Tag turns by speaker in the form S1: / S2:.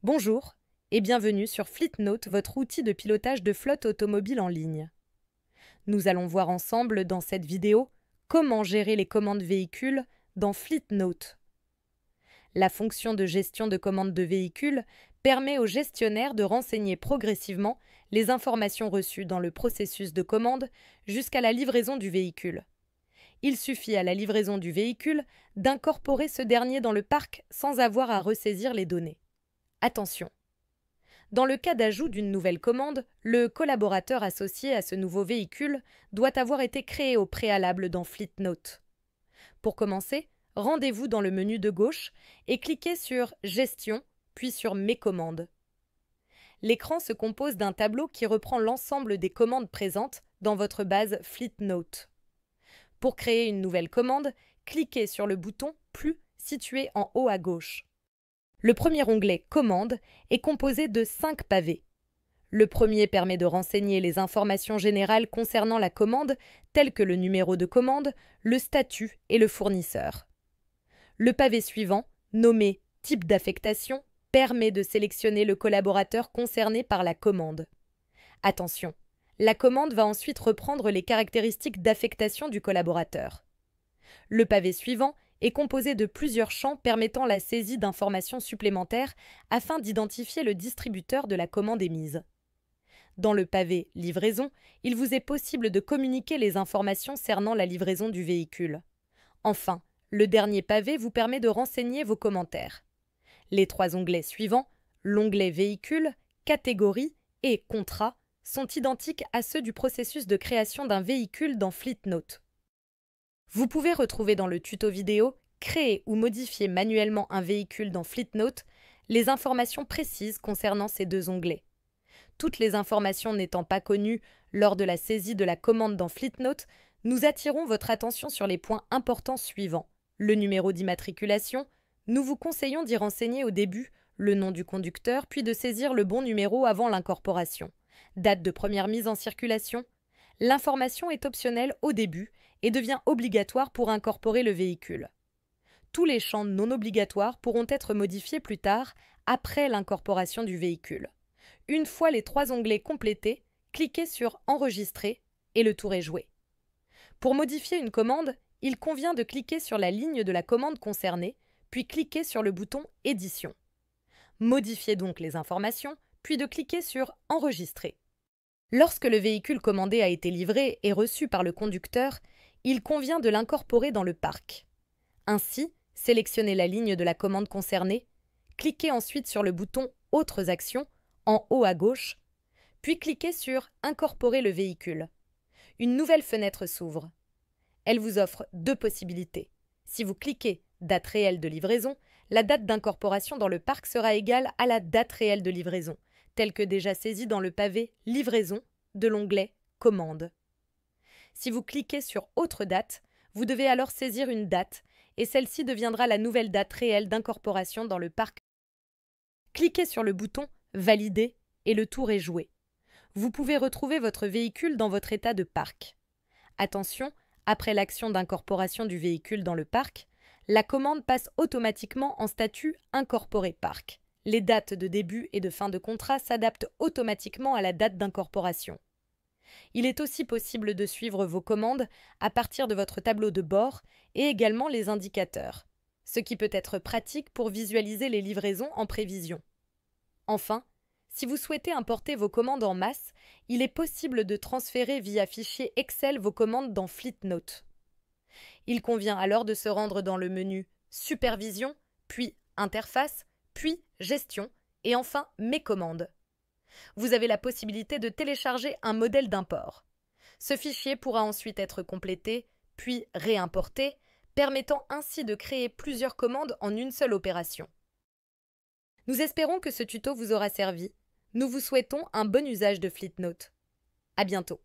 S1: Bonjour et bienvenue sur Fleetnote, votre outil de pilotage de flotte automobile en ligne. Nous allons voir ensemble dans cette vidéo comment gérer les commandes véhicules dans Fleetnote. La fonction de gestion de commandes de véhicules permet au gestionnaire de renseigner progressivement les informations reçues dans le processus de commande jusqu'à la livraison du véhicule. Il suffit à la livraison du véhicule d'incorporer ce dernier dans le parc sans avoir à ressaisir les données. Attention! Dans le cas d'ajout d'une nouvelle commande, le collaborateur associé à ce nouveau véhicule doit avoir été créé au préalable dans Fleetnote. Pour commencer, rendez-vous dans le menu de gauche et cliquez sur « Gestion » puis sur « Mes commandes ». L'écran se compose d'un tableau qui reprend l'ensemble des commandes présentes dans votre base Fleetnote. Pour créer une nouvelle commande, cliquez sur le bouton « Plus » situé en haut à gauche. Le premier onglet « Commandes » est composé de 5 pavés. Le premier permet de renseigner les informations générales concernant la commande, telles que le numéro de commande, le statut et le fournisseur. Le pavé suivant, nommé « Type d'affectation », permet de sélectionner le collaborateur concerné par la commande. Attention, la commande va ensuite reprendre les caractéristiques d'affectation du collaborateur. Le pavé suivant est composé de plusieurs champs permettant la saisie d'informations supplémentaires afin d'identifier le distributeur de la commande émise. Dans le pavé « Livraison », il vous est possible de communiquer les informations cernant la livraison du véhicule. Enfin, le dernier pavé vous permet de renseigner vos commentaires. Les 3 onglets suivants, l'onglet « Véhicule », « Catégorie » et « Contrat » sont identiques à ceux du processus de création d'un véhicule dans Fleetnote. Vous pouvez retrouver dans le tuto vidéo « Créer ou modifier manuellement un véhicule dans Fleetnote » les informations précises concernant ces 2 onglets. Toutes les informations n'étant pas connues lors de la saisie de la commande dans Fleetnote, nous attirons votre attention sur les points importants suivants. Le numéro d'immatriculation, nous vous conseillons d'y renseigner au début le nom du conducteur, puis de saisir le bon numéro avant l'incorporation. Date de première mise en circulation. L'information est optionnelle au début et devient obligatoire pour incorporer le véhicule. Tous les champs non obligatoires pourront être modifiés plus tard, après l'incorporation du véhicule. Une fois les 3 onglets complétés, cliquez sur « Enregistrer » et le tour est joué. Pour modifier une commande, il convient de cliquer sur la ligne de la commande concernée, puis cliquer sur le bouton « Édition ». Modifiez donc les informations, puis de cliquer sur « Enregistrer ». Lorsque le véhicule commandé a été livré et reçu par le conducteur, il convient de l'incorporer dans le parc. Ainsi, sélectionnez la ligne de la commande concernée, cliquez ensuite sur le bouton « Autres actions » en haut à gauche, puis cliquez sur « Incorporer le véhicule ». Une nouvelle fenêtre s'ouvre. Elle vous offre 2 possibilités. Si vous cliquez « Date réelle de livraison », la date d'incorporation dans le parc sera égale à la date réelle de livraison, telle que déjà saisie dans le pavé « Livraison » de l'onglet « Commande ». Si vous cliquez sur « Autre date », vous devez alors saisir une date et celle-ci deviendra la nouvelle date réelle d'incorporation dans le parc. Cliquez sur le bouton « Valider » et le tour est joué. Vous pouvez retrouver votre véhicule dans votre état de parc. Attention, après l'action d'incorporation du véhicule dans le parc, la commande passe automatiquement en statut « Incorporé parc ». Les dates de début et de fin de contrat s'adaptent automatiquement à la date d'incorporation. Il est aussi possible de suivre vos commandes à partir de votre tableau de bord et également les indicateurs, ce qui peut être pratique pour visualiser les livraisons en prévision. Enfin, si vous souhaitez importer vos commandes en masse, il est possible de transférer via fichier Excel vos commandes dans Fleetnote. Il convient alors de se rendre dans le menu « Supervision », puis « Interface », puis « Gestion » et enfin « Mes commandes ». Vous avez la possibilité de télécharger un modèle d'import. Ce fichier pourra ensuite être complété, puis réimporté, permettant ainsi de créer plusieurs commandes en une seule opération. Nous espérons que ce tuto vous aura servi. Nous vous souhaitons un bon usage de Fleetnote. À bientôt.